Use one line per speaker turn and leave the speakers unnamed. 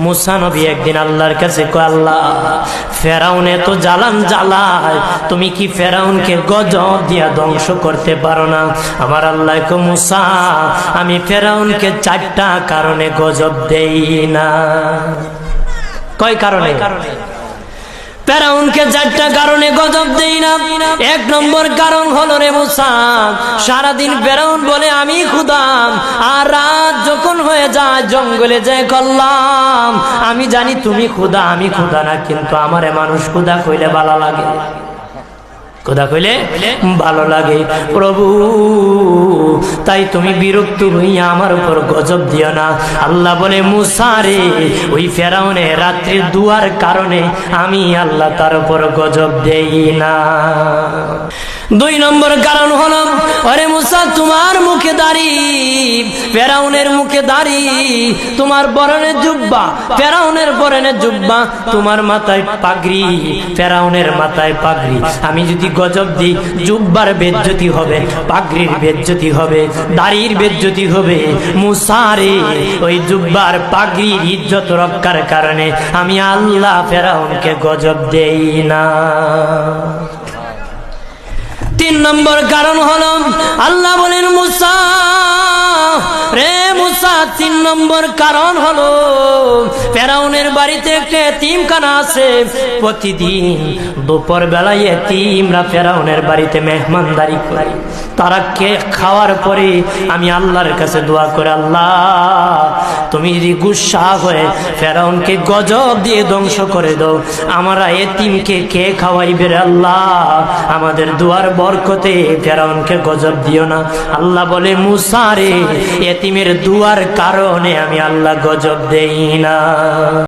মুসা নবী একদিন আল্লাহর কাছে কয়, আল্লাহ ফেরাউন এত জ্বালান জ্বালায়, তুমি কি ফেরাউনকে গজব দিয়া ধ্বংস করতে পারো না? আমার আল্লাহ কয়, মুসা আমি ফেরাউনকে 4টা কারণে গজব দেই না। কয় কারণে? ফেরাউনকে 4টা কারণে গজব দেই না। 1 নম্বর কারণ হলো রে মুসা, সারাদিন ফেরাউন বলে আমি খোদা, আর রাত যখন হয়ে যায় জঙ্গলে যায় করলাম আমি জানি তুমি খোদা, আমি খোদা না, কিন্তু আমারে মানুষ খোদা কইলে ভালো লাগে, খোদা কইলে ভালো লাগে। প্রভু তাই তুমি বিরক্ত হইয়া আমার উপর গজব দিও না। আল্লাহ বলে, মুসা রে ওই ফেরাউনের রাত্রির দুয়ার কারণে আমি আল্লাহ তার উপর গজব দেই না। 2 নম্বর কারণ হলো, আরে মুসা তোমার মুখে দাড়ি, ফেরাউনের মুখে দাড়ি, তোমার পরনে জুব্বা, ফেরাউনের পরনে জুব্বা, তোমার মাথায় পাগড়ি, ফেরাউনের মাথায় পাগড়ি। আমি যদি গজব দিই, জুব্বার বেজ্জতি হবে, পাগড়ির বেজ্জতি হবে, দাড়ির বেজ্জতি হবে। মুসা রে ওই জুব্বার পাগড়ির ইজ্জত রক্ষার কারণে আমি আল্লাহ ফেরাউনকে গজব দেই না। 3 নম্বর কারণ হলো, আল্লাহ বলেন মুসা রে মুসা 3 নম্বর কারণ হলো, ফেরাউনের বাড়িতে একটা এতিমখানা আছে, প্রতিদিন দুপুর বেলায় এতিমরা ফেরাউনের বাড়িতে মেহমানদারি করে, তারা খাওয়ার পরে আমি আল্লাহর কাছে দোয়া করে, আল্লাহ তুমি যদি গুসা হয়ে ফেরাউনকে গজব দিয়ে ধ্বংস করে দাও, আমরা এতিমকে কে খাওয়াইবে রে আল্লাহ, আমাদের দুয়ার বরকতে ফেরাউনকে গজব দিও না। আল্লাহ বলে, মুসা রে এতিমের দুয়ার কারণে আমি আল্লাহ গজব দেই না।